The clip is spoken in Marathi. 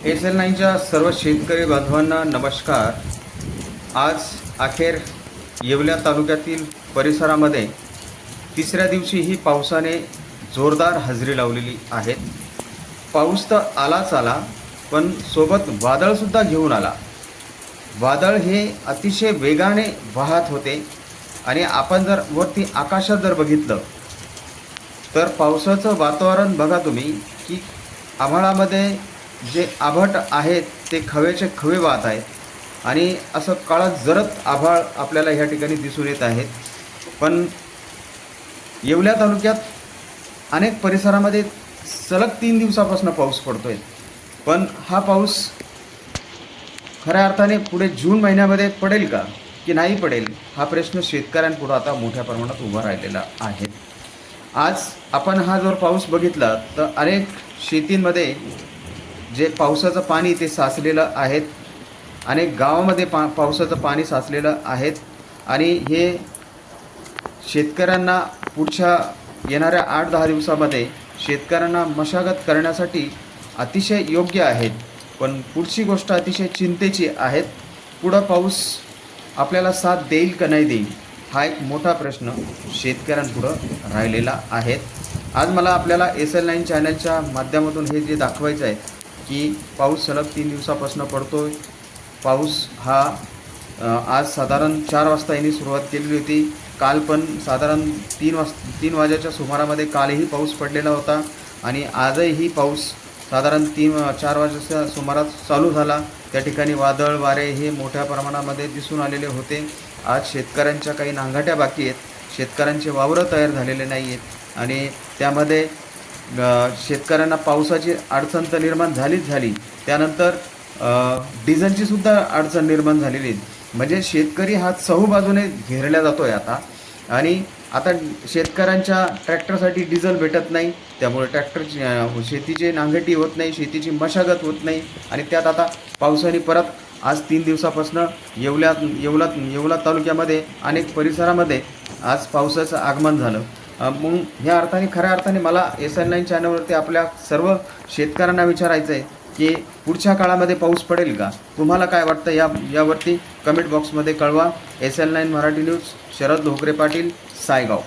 SL9च्या सर्व शेतकरी बांधवांना नमस्कार। आज अखेर येवला तालुक्यातील परिसरामध्ये तिसऱ्या दिवशीही पावसाने जोरदार हजेरी लावलेली आहे। पाऊस तर आलाच आला, पण सोबत वादळसुद्धा घेऊन आला। वादळ हे अतिशय वेगाने वाहत होते आणि आपण जर वरती आकाशात जर बघितलं तर पावसाचं वातावरण बघा तुम्ही की आभाळामध्ये जे आभट आहेत ते खवेचे खवे वाहत आहेत आणि असं काळं जरद आभाळ आपल्याला ह्या ठिकाणी दिसून येत आहेत। पण येवला तालुक्यात अनेक परिसरामध्ये सलग 3 दिवसापासून पाऊस पडतोय, पण हा पाऊस खऱ्या अर्थाने पुढे जून महिन्यामध्ये पडेल का की नाही पडेल, हा प्रश्न शेतकऱ्यांपुढे आता मोठ्या प्रमाणात उभा राहिलेला आहे। आज आपण हा जर पाऊस बघितला तर अनेक शेतींमध्ये जे पावसाचं पाणी ते साचलेलं आहे, अनेक गावामध्ये पावसाचं पाणी साचलेलं आहे आणि हे शेतकऱ्यांना पुढच्या येणाऱ्या 8-10 दिवसामध्ये शेतकऱ्यांना मशागत करण्यासाठी अतिशय योग्य आहेत। पण पुढची गोष्ट अतिशय चिंतेची आहे, पुढं पाऊस आपल्याला साथ देईल का नाही देईल, हा एक मोठा प्रश्न शेतकऱ्यांपुढं राहिलेला आहे। आज मला आपल्याला SL9 चॅनलच्या माध्यमातून हे जे दाखवायचं आहे की पाऊस सलग 3 दिवसापासून पडतोय। पाऊस हा आज साधारण 4 वाजता यांनी सुरुवात केलेली होती, काल पण साधारण 3 वाजेच्या सुमारामध्ये कालही पाऊस पडलेला होता आणि आजही पाऊस साधारण 4 वाजेच्या सुमारात चालू झाला। त्या ठिकाणी वादळ वारे हे मोठ्या प्रमाणामध्ये दिसून आलेले होते। आज शेतकऱ्यांच्या काही नांगाट्या बाकी आहेत, शेतकऱ्यांचे वावरं तयार झालेले नाही आहेत आणि त्यामध्ये शेतकऱ्यांना पावसाची अडचण तर निर्माण झालीच झाली, त्यानंतर डिझेलची सुद्धा अडचण निर्माण झालेली आहे। म्हणजे शेतकरी हा चहूबाजूने घेरला जातो आहे आता आणि आता शेतकऱ्यांच्या ट्रॅक्टरसाठी डिझेल भेटत नाही, त्यामुळे शेतीची नांगरटी होत नाही, शेतीची मशागत होत नाही आणि त्यात आता पावसाने परत आज 3 दिवसापासून येवला तालुक्यामध्ये अनेक परिसरामध्ये आज पावसाचं आगमन झालं। मग ह्या अर्थाने खऱ्या अर्थाने मला SL9 चॅनलवरती आपल्या सर्व शेतकऱ्यांना विचारायचं आहे की पुढच्या काळामध्ये पाऊस पडेल का, तुम्हाला काय वाटतं यावरती कमेंट बॉक्समध्ये कळवा। SL9 मराठी न्यूज, शरद लोकरे पाटील, सायगाव।